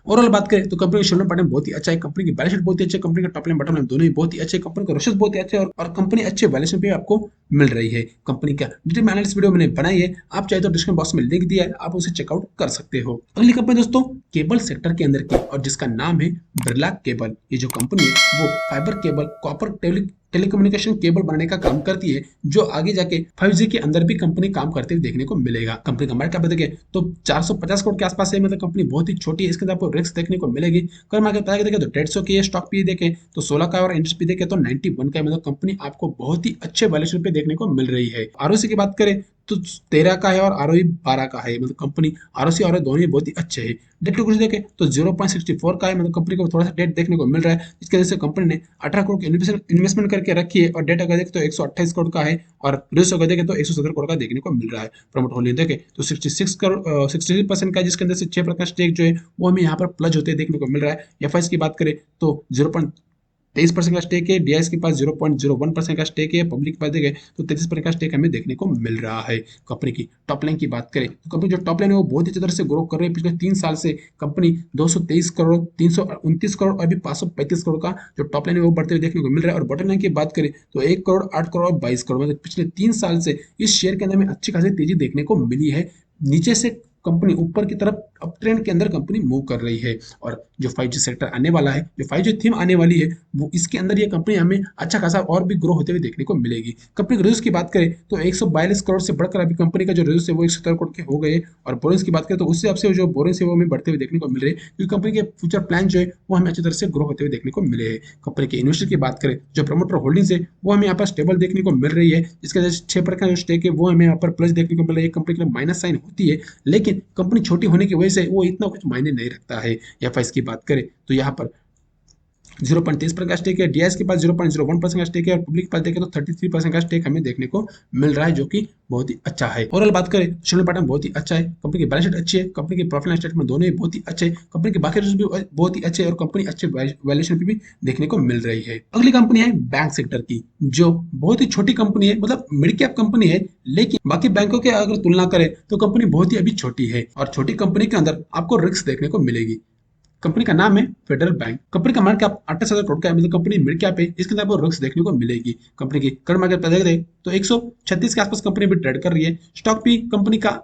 ओवरऑल बात करें तो कंपनी का शेयर पैटर्न बहुत ही अच्छा है, कंपनी की बैलेंस शीट बहुत ही अच्छी है, कंपनी का टॉप लाइन बॉटम लाइन दोनों ही बहुत ही अच्छे, कंपनी का रोशस बहुत ही अच्छे, और कंपनी अच्छे वैल्यूएशन पे आपको मिल रही है। कंपनी का डिटेल एनालिसिस वीडियो मैंने बनाई है, आप चाहे तो डिस्क्रिप्शन बॉक्स में लिंक दिया है, आप उसे चेकआउट कर सकते हो। अगली कंपनी दोस्तों केबल सेक्टर के अंदर की, और जिसका नाम है बिरला केबल। ये जो कंपनी है वो fibre cable, copper telecommunication cable बनाने का काम करती है, जो आगे जाके 5G के अंदर भी कंपनी काम करते हुए देखने को मिलेगा। कंपनी का मार्केट कैप देखें तो 450 करोड़ के आसपास है, मतलब कंपनी बहुत ही छोटी है, इसके अंदर आपको रिस्क देखने को मिलेगी। अगर मार्केट प्राइस देखें तो 150 की स्टॉक पी देखें तो 16 का, और इंटरेस्ट पी देखें तो 91 का, मतलब कंपनी आपको बहुत ही अच्छे वैल्यूएशन पे देखने को मिल रही है। आरओसी की बात करें तो 13 का है और आरओई 12 का है, मतलब कंपनी आरओसी और दोनों ही बहुत ही अच्छे हैं। डेट को कुछ देखें तो 0.64 का है, मतलब कंपनी को थोड़ा सा डेट देखने को मिल रहा है, जिसकी वजह से कंपनी ने 18 करोड़ की इन्वेस्टमेंट करके रखी है, और डेट अगर देखें तो 128 करोड़ का है, और रिस्क अगर देखें तो 117 करोड़ का देखने को मिल रहा है। प्रमोट होल्डिंग देखें तो 63% का, जिसके अंदर से 6% स्टेक जो है वो हमें यहाँ पर प्लज होते देखने को मिल रहा है। एफआईएस की बात करें तो 23% का स्टेक है, डीआईएस के पास 0.01% का स्टेक है, पब्लिक के पास देखें तो 33% का स्टेक हमें देखने को मिल रहा है। कंपनी की टॉप लाइन की बात करें तो कंपनी जो टॉप लाइन है वो बहुत ही अच्छी तरह से ग्रो कर रही है। पिछले 3 साल से कंपनी 223 करोड़, 329 करोड़ और अभी 535 करोड़ का जो टॉप लाइन है वो बढ़ते हुए देखने को मिल रहा है। और बॉटम लाइन की बात करें तो 1 करोड़, 8 करोड़ और 22 करोड़, मतलब पिछले 3 साल से इस शेयर के अंदर में अच्छी खासी तेजी देखने को मिली है। नीचे से कंपनी ऊपर की तरफ अप ट्रेंड के अंदर कंपनी मूव कर रही है, और जो 5G सेक्टर आने वाला है, जो 5G थीम आने वाली है, वो इसके अंदर ये कंपनी हमें अच्छा खासा और भी ग्रो होते हुए देखने को मिलेगी। कंपनी के रिजल्ट की बात करें तो 142 करोड़ से बढ़कर अभी कंपनी का जो रिजल्ट है वो 117 करोड़ के हो गए, और बोरिंग्स की बात करें तो उससे आपसे जो बोरिंग्स है वो हमें बढ़ते हुए देखने को मिल रहे हैं, क्योंकि कंपनी के फ्यूचर प्लान जो है वो हमें अच्छी तरह से ग्रो होते हुए देखने को मिले हैं। कंपनी के इन्वेस्टर की बात करें, जो प्रमोटर होल्डिंग्स है वो हमें यहाँ पर स्टेबल देखने को मिल रही है, जिसके वजह से 6% का जो स्टेक है वो हमें यहाँ पर प्लस देखने को मिल रही है। कंपनी के लिए माइनस साइन होती है, लेकिन कंपनी छोटी होने की वजह से वो इतना कुछ मायने नहीं रखता है। एफआईएस की बात करें तो यहाँ पर 0.23% का स्टेक है, डीआईएस के पास 0.01% का स्टेक है, और पब्लिक के पास देखें तो 33% का स्टेक हमें देखने को मिल रहा है, जो कि बहुत ही अच्छा है। ओवरऑल बात करें शेयर पैटर्न बहुत ही अच्छा है, कंपनी की बैलेंस शीट अच्छी है, कंपनी की प्रॉफिट एंड स्टेटमेंट दोनों ही बहुत ही अच्छे हैं, कंपनी के बाकी रिजल्ट भी बहुत ही अच्छे हैं, और कंपनी अच्छे वैल्यूएशन पे भी देखने को मिल रही है। अगली कंपनी है बैंक सेक्टर की, जो बहुत ही छोटी कंपनी है, मतलब मिड कैप कंपनी है, लेकिन बाकी बैंकों के अगर तुलना करें तो कंपनी बहुत ही अभी छोटी है, और छोटी कंपनी के अंदर आपको रिस्क देखने को मिलेगी। कंपनी का नाम है फेडरल बैंक। कंपनी का मार्केट कैप 28,000 करोड़ का है, मतलब कंपनी मिड कैप है, इसके अंदर आपको रिस्क देखने को मिलेगी। कंपनी की करंट मार्केट प्राइस देखें तो 136 के आसपास कंपनी भी ट्रेड कर रही है। स्टॉक भी कंपनी का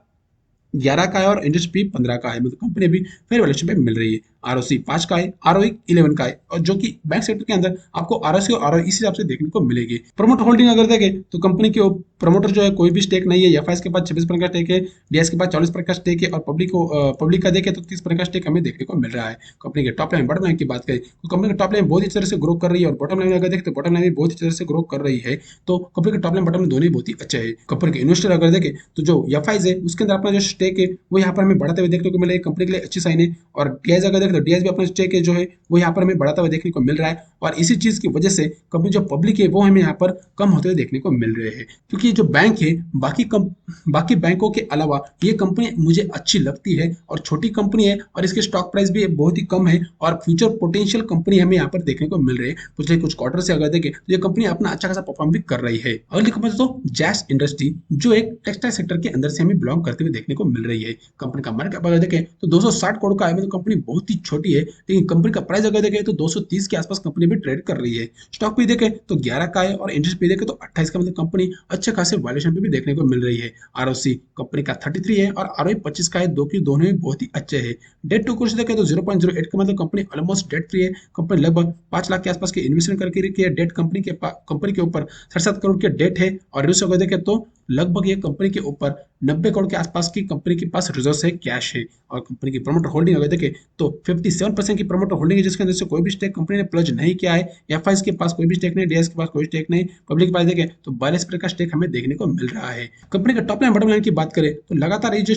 11 का है, और इंटरेस्ट भी 15 का है, मतलब कंपनी अभी फेयर वैल्यूएशन पे मिल रही है। आरओसी 5 का है, आरओई 11 का है, और जो कि बैंक सेक्टर के अंदर आपको आरओसी और आरओई इस हिसाब से देखने को मिलेगी। प्रमोटर होल्डिंग अगर देखें तो कंपनी के प्रमोटर जो है कोई भी स्टेक नहीं है, एफआईएस के पास 26% का स्टेक है, डीएस के पास 40% का स्टेक है, और पब्लिक का देखें तो 30% का स्टेक हमें देखने को मिल रहा है। कंपनी के टॉप लाइन बॉटम लाइन की बात करें तो कंपनी का टॉप लाइन बहुत ही तरह से ग्रो कर रही है, और बॉटम लाइन अगर देखें तो बॉटम लाइन भी बहुत ही तरह से ग्रो कर रही है। तो कंपनी के टॉप लाइन बॉटम लाइन दोनों ही बहुत ही अच्छे है। कंपनी के इन्वेस्टर अगर देखें तो जो एफआईएस है उसके अंदर अपना जो स्टेक है वो यहाँ पर हमें बढ़ाते हुए देखने को मिले, कंपनी के लिए अच्छी साइन है। और डीएस अगर देखें तो डीएस भी अपना स्टेक है जो है वो यहाँ पर हमें बढ़ाता हुआ देखने को मिल रहा है, और इसी चीज की वजह से कंपनी जो पब्लिक है वो हमें यहाँ पर कम होते हुए देखने को मिल रहे हैं। क्योंकि जो बैंक है बाकी बैंकों के अलावा ये कंपनी मुझे अच्छी लगती है, और छोटी कंपनी है, और इसके स्टॉक प्राइस भी बहुत ही कम है, और फ्यूचर पोटेंशियल कंपनी हमें यहाँ पर देखने को मिल रही है। पिछले कुछ क्वार्टर से अगर देखें तो ये कंपनी अपना अच्छा खासा परफॉर्म भी कर रही है। अगली कंपनी तो जैस इंडस्ट्री, जो एक टेक्सटाइल सेक्टर के अंदर से हमें बिलोंग करते हुए देखने को मिल रही है। कंपनी का मार्केट अगर देखें तो 260 करोड़ का है, मतलब कंपनी बहुत ही छोटी है, लेकिन कंपनी का प्राइस अगर देखें तो 230 के आसपास कंपनी भी ट्रेड कर रही है। स्टॉक भी देखें तो 11 का है और इंटरेस्ट भी देखें तो 28 का, मतलब कंपनी अच्छे खासे वैल्यूएशन पे भी देखने को मिल रही है। आरओसी कंपनी का 33 है और आरओई 25 का है, दो की दोनों ही बहुत ही अच्छे हैं। डेट टू इक्विटी देखें तो 0.08 का, मतलब कंपनी ऑलमोस्ट डेट फ्री है। कंपनी लगभग 5 लाख के आसपास के इन्वेस्टमेंट करके रखी है। डेट कंपनी के ऊपर 67 करोड़ के डेट है और रिजर्व अगर देखें तो लगभग ये कंपनी के ऊपर 90 करोड़ के आसपास की कंपनी के पास रिजर्व है, कैश है। और कंपनी की प्रमोटर होल्डिंग अगर देखें तो 57% की प्रमोटर होल्डिंग है, जिसके अंदर से कोई भी स्टेक कंपनी ने प्लज नहीं किया है। एफआईज के पास कोई भी स्टेक नहीं, डीएस के पास कोई स्टेक नहीं। पब्लिक पास देखें तो 42% का स्टेक हमें देखने को मिल रहा है। कंपनी का टॉप लाइन बॉटम लाइन की बात करें तो लगातार ये जो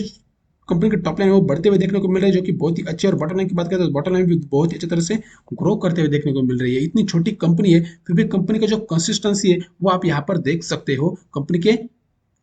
कंपनी के टॉप लाइन वो बढ़ते हुए देखने को मिल रहा है, जो कि बहुत ही अच्छी। और बॉटम लाइन की बात करें तो बॉटम लाइन भी बहुत ही अच्छी तरह से ग्रो करते हुए देखने को मिल रही है। इतनी छोटी कंपनी है फिर भी कंपनी का जो कंसिस्टेंसी है वो आप यहाँ पर देख सकते हो कंपनी के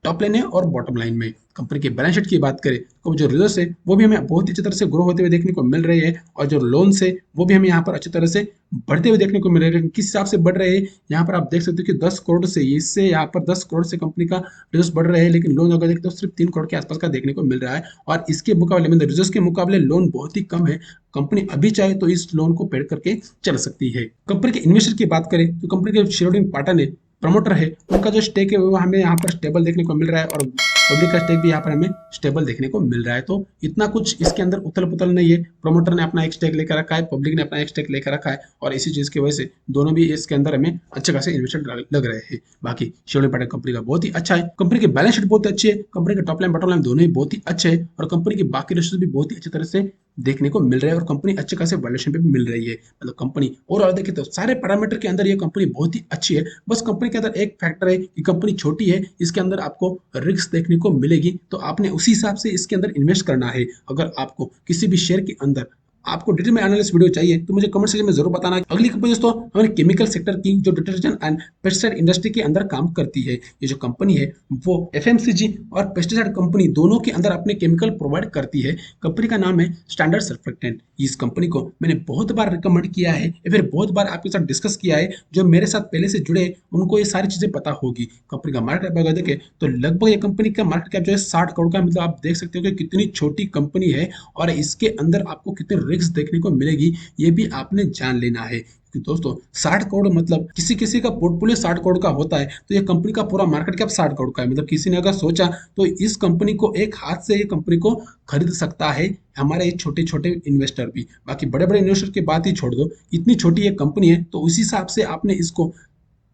टॉप लाइन है और बॉटम लाइन में। कंपनी के बैलेंस शीट की बात करें तो जो रिजर्व है वो भी हमें बहुत अच्छी तरह से ग्रो होते हुए देखने को मिल रही है, और जो लोन्स है वो भी हमें यहाँ पर अच्छी तरह से बढ़ते हुए देखने को मिल रहे हैं। किस हिसाब से बढ़ रहे हैं यहाँ पर आप देख सकते हो कि 10 करोड़ से, इससे यहाँ पर 10 करोड़ से कंपनी का रिजर्व बढ़ रहे हैं, लेकिन लोन अगर देखते हो सिर्फ 3 करोड़ के आसपास का देखने को मिल रहा है। और इसके मुकाबले मतलब रिजर्व के मुकाबले लोन बहुत ही कम है। कंपनी अभी चाहे तो इस लोन को पेड करके चल सकती है। कंपनी के इन्वेस्टर की बात करें तो कंपनी के शेयर होल्डिंग पार्टनर है, प्रमोटर है, उनका जो स्टेक है वो हमें यहाँ पर स्टेबल देखने को मिल रहा है, और पब्लिक का स्टेक भी यहाँ पर हमें स्टेबल देखने को मिल रहा है। तो इतना कुछ इसके अंदर उथल पुथल नहीं है। प्रमोटर ने अपना एक स्टेक लेकर रखा है, पब्लिक ने अपना एक स्टेक लेकर रखा है, और इसी चीज की वजह से दोनों भी इसके अंदर हमें अच्छे खासे इन्वेस्टर लग रहे हैं। बाकी शेयर होल्डिंग पार्टनर कंपनी का बहुत ही अच्छा है। कंपनी की बैलेंस शीट बहुत अच्छी है, कंपनी के टॉप लाइन बॉटम लाइन दोनों ही बहुत ही अच्छे हैं, और कंपनी की बाकी रेशियोज भी बहुत ही अच्छी तरह से देखने को मिल रहा है, और कंपनी अच्छे खासे वैल्यूएशन पे भी मिल रही है। मतलब कंपनी ओवरऑल देखें तो सारे पैरामीटर के अंदर ये कंपनी बहुत ही अच्छी है। बस कंपनी के अंदर एक फैक्टर है कि कंपनी छोटी है, इसके अंदर आपको रिस्क देखने को मिलेगी, तो आपने उसी हिसाब से इसके अंदर इन्वेस्ट करना है। अगर आपको किसी भी शेयर के अंदर आपको डिटेल में एनालिसिस वीडियो चाहिए तो मुझे कमेंट सेक्शन में जरूर बताना। अगली कंपनी दोस्तों हमारे केमिकल सेक्टर की, जो डिटर्जेंट एंड पेस्टिसाइड इंडस्ट्री के अंदर काम करती है। ये जो कंपनी है वो एफएमसीजी और पेस्टिसाइड कंपनी दोनों के अंदर अपने केमिकल प्रोवाइड करती है। कंपनी का नाम है स्टैंडर्ड सर्फेक्टेंट। इस कंपनी को मैंने बहुत बार रिकमेंड किया है या फिर बहुत बार आपके साथ डिस्कस किया है। जो मेरे साथ पहले से जुड़े उनको ये सारी चीजें पता होगी। कंपनी का मार्केट कैप अगर देखें तो लगभग ये कंपनी का मार्केट कैप जो है 60 करोड़ का, मतलब आप देख सकते हो कि कितनी छोटी कंपनी है, और इसके अंदर आपको कितने रिस्क देखने को मिलेगी ये भी आपने जान लेना है। कि दोस्तों 60 करोड़ मतलब किसी किसी का पोर्टफोलियो 60 करोड़ का होता है, तो ये कंपनी का पूरा मार्केट कैप 60 करोड़ का है। मतलब किसी ने अगर सोचा तो इस कंपनी को एक हाथ से ये कंपनी को खरीद सकता है हमारे छोटे छोटे इन्वेस्टर भी। बाकी बड़े बड़े इन्वेस्टर की बात ही छोड़ दो, इतनी छोटी ये कंपनी है तो उसी हिसाब से आपने इसको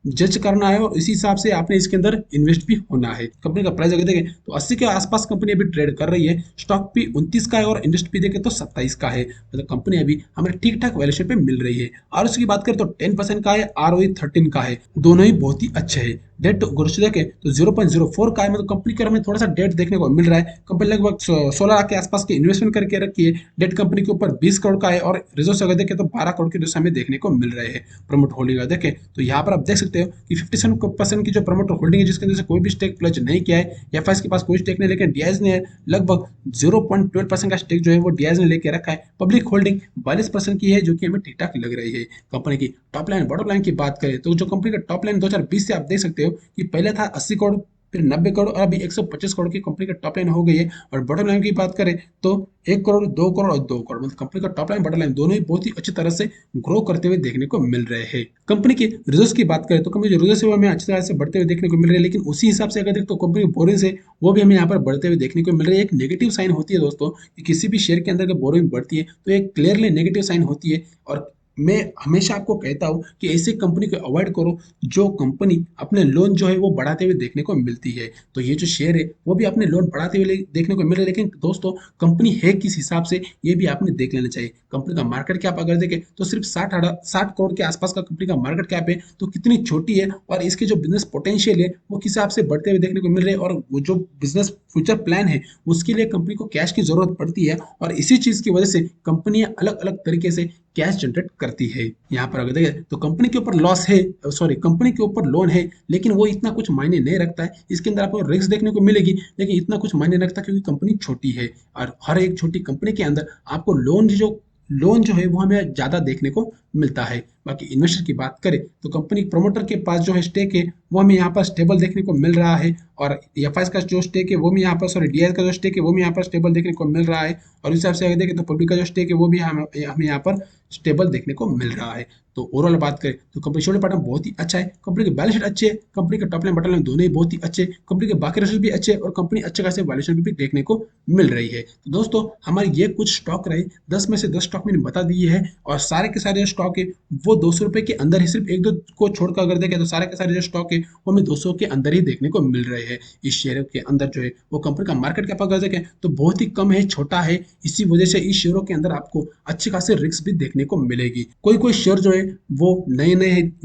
जज करना है, और इसी हिसाब से आपने इसके अंदर इन्वेस्ट भी होना है। कंपनी का प्राइस अगर देखें तो 80 के आसपास कंपनी अभी ट्रेड कर रही है। स्टॉक भी 29 का है और इंडस्ट भी देखें तो 27 का है। मतलब कंपनी अभी हमें ठीक ठाक वैल्यूएशन पे मिल रही है। और उसकी बात करें तो 10% का है, आरओई 13 का है, दोनों ही बहुत ही अच्छे है। डेट ग्रोथ देखें तो 0.04 का है, मतलब कंपनी का हमें थोड़ा सा डेट देखने को मिल रहा है। कंपनी लगभग 16 लाख के आसपास के इन्वेस्टमेंट करके रखी है। डेट कंपनी के ऊपर 20 करोड़ का है, और रिजर्व अगर देखें तो 12 करोड़ के रिजर्व हमें देखने को मिल रहे हैं। प्रमोट होल्डिंग अगर देखें तो यहाँ पर आप देख सकते हो कि 57% की जो प्रमोटर होल्डिंग है, जिसके अंदर से कोई भी स्टेक प्लज नहीं किया है। एफआईएस के पास कोई स्टेक नहीं, लेकिन डीआईएस ने लगभग 0.12% का स्टेक जो है वो डीआईएस ने लेके रखा है। पब्लिक होल्डिंग 42% की है, जो कि हमें ठीक ठाक लग रही है। कंपनी की टॉप लाइन बॉटम लाइन की बात करें तो जो कंपनी का टॉप लाइन 2020 से आप देख सकते हो कि पहले था 80 करोड़, फिर 90 करोड़, और अभी 125 करोड़ की कंपनी का टॉप लाइन हो गई है। और बॉटम लाइन की बात करें तो 1 करोड़, 2 करोड़ और 2 करोड़, मतलब कंपनी का टॉप लाइन बॉटम लाइन दोनों ही बहुत ही अच्छी तरह से ग्रो करते हुए देखने को मिल रहे हैं। कंपनी के रिजर्व्स की बात करें तो कंपनी जो रिजर्व्स है वो हमें अच्छी तरह से बढ़ते हुए देखने को मिल रहे हैं, लेकिन उसी हिसाब से अगर देखें तो कंपनी बोरिंग है वो भी हमें यहाँ पर बढ़ते हुए देखने को मिल रही है। एक नेगेटिव साइन होती है दोस्तों कि किसी भी शेयर के अंदर अगर बोरिंग बढ़ती है तो एक क्लियरली नेगेटिव साइन होती है। और मैं हमेशा आपको कहता हूं कि ऐसी कंपनी को अवॉइड करो जो कंपनी अपने लोन जो है वो बढ़ाते हुए देखने को मिलती है। तो ये जो शेयर है वो भी अपने लोन बढ़ाते हुए देखने को मिल रहा है, लेकिन दोस्तों कंपनी है किस हिसाब से ये भी आपने देख लेना चाहिए। कंपनी का मार्केट कैप अगर देखें तो सिर्फ 60 करोड़ के आसपास का कंपनी का मार्केट कैप है, तो कितनी छोटी है, और इसके जो बिजनेस पोटेंशियल है वो किस हिसाब से बढ़ते हुए देखने को मिल रहे हैं। और वो जो बिजनेस फ्यूचर प्लान है उसके लिए कंपनी को कैश की जरूरत पड़ती है, और इसी चीज की वजह से कंपनियां अलग अलग तरीके से कैश जनरेट करती है। यहाँ पर अगर देखें तो कंपनी के ऊपर लॉस है, सॉरी कंपनी के ऊपर लोन है, लेकिन वो इतना कुछ मायने नहीं रखता है। इसके अंदर आपको रिस्क देखने को मिलेगी, लेकिन इतना कुछ मायने नहीं रखता क्योंकि कंपनी छोटी है। और हर एक छोटी कंपनी के अंदर आपको लोन जो लोन जो है वो हमें ज़्यादा देखने को मिलता है। बाकी इन्वेस्टर की बात करें तो कंपनी प्रमोटर के पास जो है स्टेक है वो हमें यहाँ पर स्टेबल देखने को मिल रहा है, और एफ का जो स्टेक है वो भी यहाँ पर, सॉरी डी का जो स्टेक है वो भी यहाँ पर स्टेबल देखने को मिल रहा है। और इस हिसाब से अगर देखें तो पब्लिक का जो स्टेक है वो भी हमें यहाँ पर स्टेबल देखने को मिल रहा है। तो ओवरऑल बात करें तो कंपनी शेयर पैटर्न बहुत ही अच्छा है, कंपनी के बैलेंस शीट अच्छे है, कंपनी के टॉप लाइन बटन लाइन दोनों ही बहुत ही अच्छे, कंपनी के बाकी रिजल्ट भी अच्छे, और कंपनी अच्छे खासे वैल्यूएशन भी देखने को मिल रही है। तो दोस्तों हमारे ये कुछ स्टॉक रहे, 10 में से 10 स्टॉक मैंने बता दिए हैं, और सारे के सारे जो स्टॉक है वो 200 रुपए के अंदर ही, सिर्फ एक दो को छोड़कर अगर देखें तो सारे के सारे जो स्टॉक है वो हमें 200 के अंदर ही देखने को मिल रहे हैं। इस शेयर के अंदर जो है वो कंपनी का मार्केट कैप अगर देखें तो बहुत ही कम है, छोटा है, इसी वजह से इस शेयरों के अंदर आपको अच्छी खासी रिस्क भी देखने को मिलेगी। कोई कोई शेयर जो है वो नए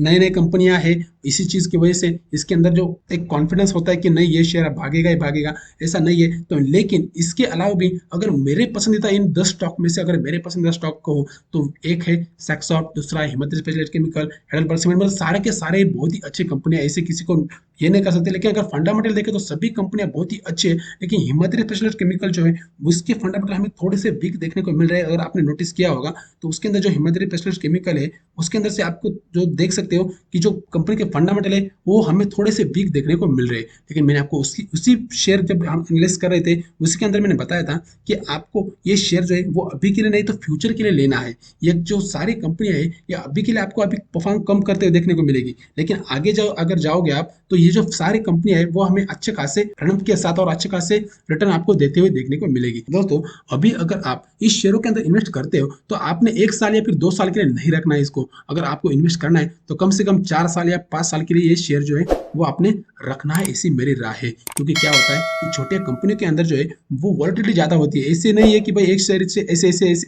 नए कंपनियां है, इसी चीज की वजह से इसके अंदर जो एक कॉन्फिडेंस होता है कि नहीं ये शेयर भागेगा ही भागेगा, ऐसा नहीं है। तो लेकिन इसके अलावा भी अगर मेरे पसंदीदा इन 10 स्टॉक में से अगर मेरे पसंदीदा स्टॉक को तो एक है सेक्सॉफ्ट, दूसरा है Himadri specialist chemical, Heidelberg cement, मतलब सारे के सारे बहुत ही अच्छी कंपनियां, ऐसे किसी को ये नहीं कर सकते। लेकिन अगर फंडामेंटल देखें तो सभी कंपनियां बहुत ही अच्छी है, लेकिन हिमाद्री स्पेशलिस्ट केमिकल जो है उसके फंडामेंटल हमें थोड़े से वीक देखने को मिल रहे हैं। अगर आपने नोटिस किया होगा तो उसके अंदर जो हिमाद्री स्पेशलिस्ट केमिकल है उसके अंदर से आपको जो देख सकते हो कि जो कंपनी के फंडामेंटल है वो हमें थोड़े से वीक देखने को मिल रहे हैं। लेकिन मैंने आपको उसी शेयर जब हम एनालिसिस कर रहे थे उसी के अंदर मैंने बताया था कि आपको ये शेयर जो है वो अभी के लिए नहीं तो फ्यूचर के लिए लेना है। ये जो सारी कंपनियां है ये अभी के लिए आपको अभी परफॉर्म कम करते हुए देखने को मिलेगी, लेकिन आगे जाओ अगर जाओगे आप तो ये जो सारी कंपनियां है वो हमें अच्छे खासे रनअप के साथ और अच्छे खासे रिटर्न आपको देते हुए देखने को मिलेगी। दोस्तों अभी अगर आप इस शेयरों के अंदर इन्वेस्ट करते हो तो आपने 1 साल या फिर 2 साल के लिए नहीं रखना है इसको। अगर आपको इन्वेस्ट करना है तो कम से कम 4 साल या 5 साल के लिए ये शेयर जो है वो आपने रखना है, ऐसी मेरी राय है। क्योंकि क्या होता है कि छोटे कंपनियों के अंदर जो है वो वॉलिटिलिटी ज्यादा होती है। ऐसे नहीं है कि भाई एक शेयर से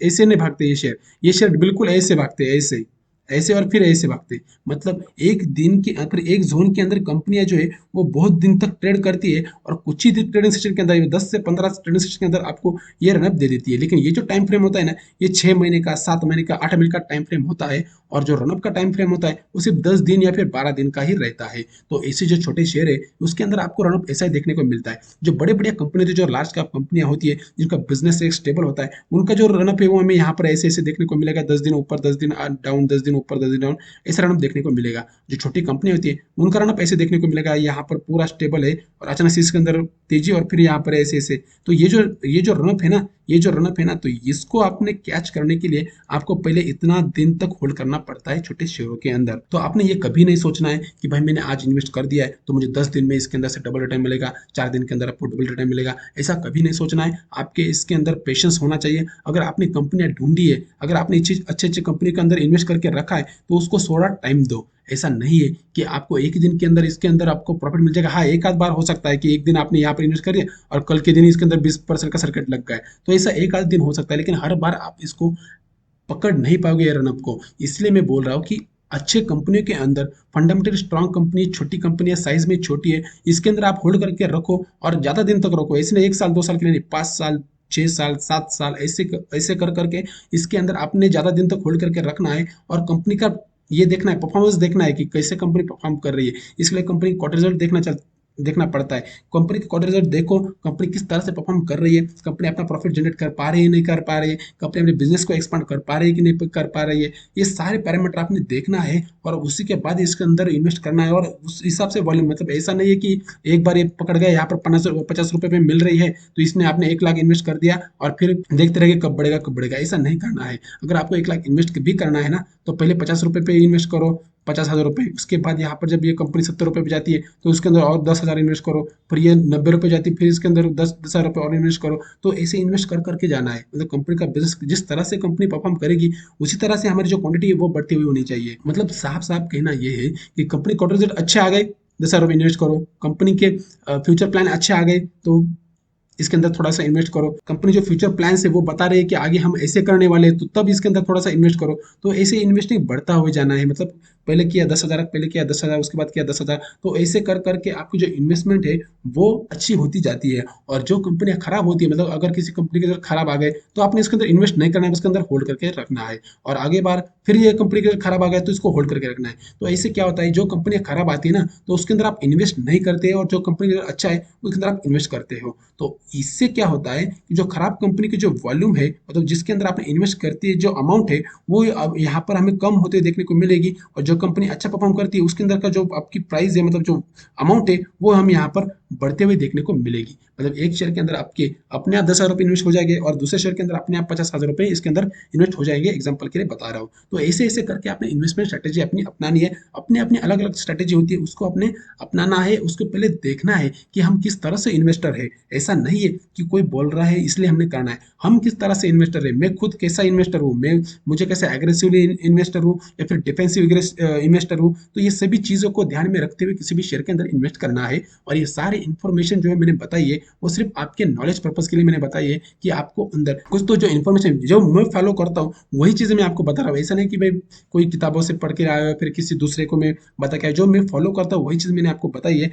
ऐसे नहीं भागते ये शेयर बिल्कुल ऐसे भागते हैं, ऐसे ऐसे और फिर ऐसे भागते हैं। मतलब एक दिन के अंदर एक जोन के अंदर कंपनियां जो है वो बहुत दिन तक ट्रेड करती है, और कुछ ही ट्रेडिंग सेशन के अंदर 10 से 15 ट्रेडिंग सेशन के अंदर आपको ये रनअप दे देती है। लेकिन ये जो टाइम फ्रेम होता है ना, ये 6 महीने का, 7 महीने का, 8 महीने का टाइम फ्रेम होता है, और जो रनअप का टाइम फ्रेम होता है वो सिर्फ 10 दिन या फिर 12 दिन का ही रहता है। तो ऐसे जो छोटे शेयर है उसके अंदर आपको रनअप ऐसा ही देखने को मिलता है। जो बड़े बड़े कंपनी जो लार्ज कैप कंपनियां होती है जिनका बिजनेस एक स्टेबल होता है उनका जो रनअप है वो हमें यहाँ पर ऐसे ऐसे देखने को मिलेगा, 10 दिन ऊपर, 10 दिन डाउन, 10 दिन ऊपर, 10 दिन डाउन, ऐसा रनअप देखने को मिलेगा। जो छोटी कंपनी होती है उनका रनअप ऐसे देखने को मिलेगा, यहाँ पर पूरा स्टेबल है और अचानक से इसके अंदर तेजी और फिर यहाँ पर ऐसे ऐसे। तो ये जो रनअप है ना, तो इसको आपने कैच करने के लिए आपको पहले इतना दिन तक होल्ड करना पड़ता है छोटे शेयरों के अंदर। तो आपने ये कभी नहीं सोचना है कि भाई मैंने आज इन्वेस्ट कर दिया है तो मुझे 10 दिन में इसके अंदर से डबल रिटर्न मिलेगा, 4 दिन के अंदर आपको डबल रिटर्न मिलेगा, ऐसा कभी नहीं सोचना है। आपके इसके अंदर पेशेंस होना चाहिए। अगर आपने कंपनियां ढूंढी है, अगर आपने अच्छे अच्छे कंपनी के अंदर इन्वेस्ट करके रखा है तो उसको थोड़ा टाइम दो। ऐसा नहीं है कि आपको एक ही दिन के अंदर इसके अंदर आपको प्रॉफिट मिल जाएगा। हाँ, एक आध बार हो सकता है कि एक दिन आपने यहाँ पर इन्वेस्ट करिए और कल के दिन इसके अंदर 20% का सर्किट लग गया है, तो ऐसा एक आध दिन हो सकता है, लेकिन हर बार आप इसको पकड़ नहीं पाओगे रनअप को। इसलिए मैं बोल रहा हूँ कि अच्छे कंपनियों के अंदर फंडामेंटल स्ट्रांग कंपनी, छोटी कंपनियां साइज में छोटी है, इसके अंदर आप होल्ड करके रखो और ज्यादा दिन तक रखो। ऐसे नहीं 1 साल 2 साल के लिए नहीं, 5 साल, 6 साल, 7 साल, ऐसे ऐसे कर करके इसके अंदर आपने ज्यादा दिन तक होल्ड करके रखना है। और कंपनी का ये देखना है, परफॉर्मेंस देखना है कि कैसे कंपनी परफॉर्म कर रही है। इसलिए कंपनी क्वार्टर रिजल्ट देखना पड़ता है। कंपनी के क्वार्टर रिजल्ट देखो, कंपनी किस तरह से परफॉर्म कर रही है, कंपनी अपना प्रॉफिट जनरेट कर पा रही है नहीं कर पा रही है, कंपनी अपने बिजनेस को एक्सपांड कर पा रही है कि नहीं कर पा रही है, ये सारे पैरामीटर आपने देखना है और उसी के बाद इसके अंदर इन्वेस्ट करना है। और उस हिसाब से वॉल्यूम, मतलब ऐसा नहीं है कि एक बार ये पकड़ गया यहाँ पर 50 रुपए में मिल रही है तो इसने आपने 1 लाख इन्वेस्ट कर दिया और फिर देखते रहिए कब बढ़ेगा कब बढ़ेगा, ऐसा नहीं करना है। अगर आपको 1 लाख इन्वेस्ट भी करना है ना तो पहले 50 रुपए पे इन्वेस्ट करो, 50,000 रुपए। उसके बाद यहाँ पर जब ये कंपनी 70 रुपए पे जाती है तो उसके अंदर और 10,000 इन्वेस्ट करो, फिर ये 90 रुपए जाती है फिर इसके अंदर 10,000 रुपए और इन्वेस्ट करो। तो ऐसे इन्वेस्ट कर करके जाना है। मतलब कंपनी का बिजनेस जिस तरह से कंपनी परफॉर्म करेगी उसी तरह से हमारी जो क्वांटिटी है वो बढ़ती हुई होनी चाहिए। मतलब साफ साफ कहना ये है कि कंपनी क्वार्टर रिजल्ट अच्छे आ गए, 10,000 रुपए इन्वेस्ट करो। कंपनी के फ्यूचर प्लान अच्छे आ गए तो इसके अंदर थोड़ा सा इन्वेस्ट करो। कंपनी जो फ्यूचर प्लान है वो बता रही है कि आगे हम ऐसे करने वाले हैं तो तब इसके अंदर थोड़ा सा इन्वेस्ट करो। तो ऐसे इन्वेस्टिंग बढ़ता हुए जाना है। मतलब पहले किया 10,000, पहले किया 10,000, उसके बाद किया 10,000, तो ऐसे कर करके आपकी जो इन्वेस्टमेंट है वो अच्छी होती जाती है। और जो कंपनियां खराब होती है, मतलब अगर किसी कंपनी के अंदर खराब आ गए तो आपने इसके अंदर इन्वेस्ट नहीं करना है, उसके अंदर होल्ड करके रखना है। और आगे बार फिर ये कंपनी के अंदर खराब आ गया तो इसको होल्ड करके रखना है। तो ऐसे क्या होता है, जो कंपनियां खराब आती है ना तो उसके अंदर आप इन्वेस्ट नहीं करते, और जो कंपनी के अंदर अच्छा है उसके अंदर आप इन्वेस्ट करते हो। तो इससे क्या होता है कि जो खराब कंपनी की जो वॉल्यूम है, मतलब जिसके अंदर आपने इन्वेस्ट करती है जो अमाउंट है, वो अब यहाँ पर हमें कम होते देखने को मिलेगी। और जो कंपनी अच्छा परफॉर्म करती है उसके अंदर का जो आपकी प्राइस है, मतलब जो अमाउंट है, वो हम यहाँ पर बढ़ते हुए देखने को मिलेगी। मतलब एक शेयर के अंदर आपके अपने आप 10,000 रुपये इन्वेस्ट हो जाएंगे, और दूसरे शेयर के अंदर अपने आप 50,000 रुपये इसके अंदर इन्वेस्ट हो जाएंगे, एग्जाम्पल के लिए बता रहा हूँ। तो ऐसे ऐसे करके आपने इन्वेस्टमेंट स्ट्रेटेजी अपनी अपनानी है। अपने अपनी अलग अलग स्ट्रेटेजी होती है, उसको अपने अपनाना है। उसको पहले देखना है कि हम किस तरह से इन्वेस्टर है। ऐसा नहीं है कि कोई बोल रहा है इसलिए हमने करना है। हम किस तरह से इन्वेस्टर है, मैं खुद कैसा इन्वेस्टर हूँ, मैं मुझे कैसे एग्रेसिवली इन्वेस्टर हूँ या फिर डिफेंसिव इन्वेस्टर हूँ। तो ये सभी चीज़ों को ध्यान में रखते हुए किसी भी शेयर के अंदर इन्वेस्ट करना है। और ये सारी इन्फॉर्मेशन जो है मैंने बताई है वो सिर्फ आपके नॉलेज पर्पज के लिए मैंने बताई है, कि आपको अंदर कुछ तो जो इन्फॉर्मेशन जो मैं फॉलो करता हूँ वही चीज़ें मैं आपको बता रहा हूँ। ऐसा नहीं कि भाई कोई किताबों से पढ़ के आया है फिर किसी दूसरे को मैं बता के आया। जो मैं फॉलो करता हूँ वही चीज़ मैंने आपको बताई है।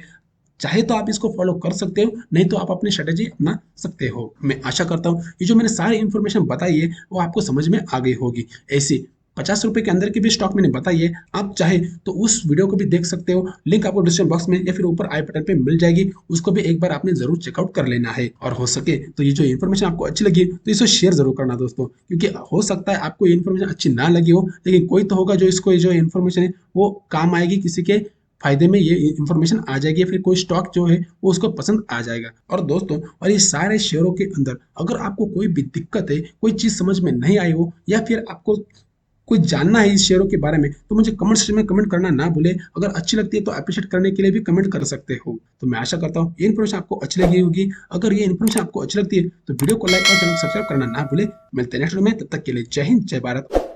चाहे तो आप इसको फॉलो कर सकते हो, नहीं तो आप अपनी स्ट्रेटेजी अपना सकते हो। मैं आशा करता हूँ ये जो मैंने सारी इन्फॉर्मेशन बताई है वो आपको समझ में आ गई होगी। ऐसी 50 रुपए के अंदर की भी स्टॉक मैंने बताई है, आप चाहे तो उस वीडियो को भी देख सकते हो। लिंक आपको डिस्क्रिप्शन बॉक्स में या फिर ऊपर आई बटन पे मिल जाएगी, उसको भी एक बार आपने जरूर चेकआउट कर लेना है। और हो सके तो ये जो इन्फॉर्मेशन आपको अच्छी लगी तो इसे शेयर जरूर करना दोस्तों, क्योंकि हो सकता है आपको ये इन्फॉर्मेशन अच्छी ना लगी हो, लेकिन कोई तो होगा जो इसको जो इन्फॉर्मेशन है वो काम आएगी, किसी के फायदे में ये इन्फॉर्मेशन आ जाएगी, या फिर कोई स्टॉक जो है वो उसको पसंद आ जाएगा। और दोस्तों, और ये सारे शेयरों के अंदर अगर आपको कोई भी दिक्कत है, कोई चीज़ समझ में नहीं आई हो, या फिर आपको कोई जानना है इस शेयरों के बारे में, तो मुझे कमेंट सेक्शन में कमेंट करना ना भूले। अगर अच्छी लगती है तो अप्रिशिएट करने के लिए भी कमेंट कर सकते हो। तो मैं आशा करता हूँ ये इन्फॉर्मेशन आपको अच्छी लगी होगी। अगर ये इन्फॉर्मेशन आपको अच्छी लगती है तो वीडियो को लाइक और चैनल को सब्सक्राइब करना ना भूले। मिलते हैं नेक्स्ट वीडियो में, तब तक के लिए जय हिंद, जय भारत।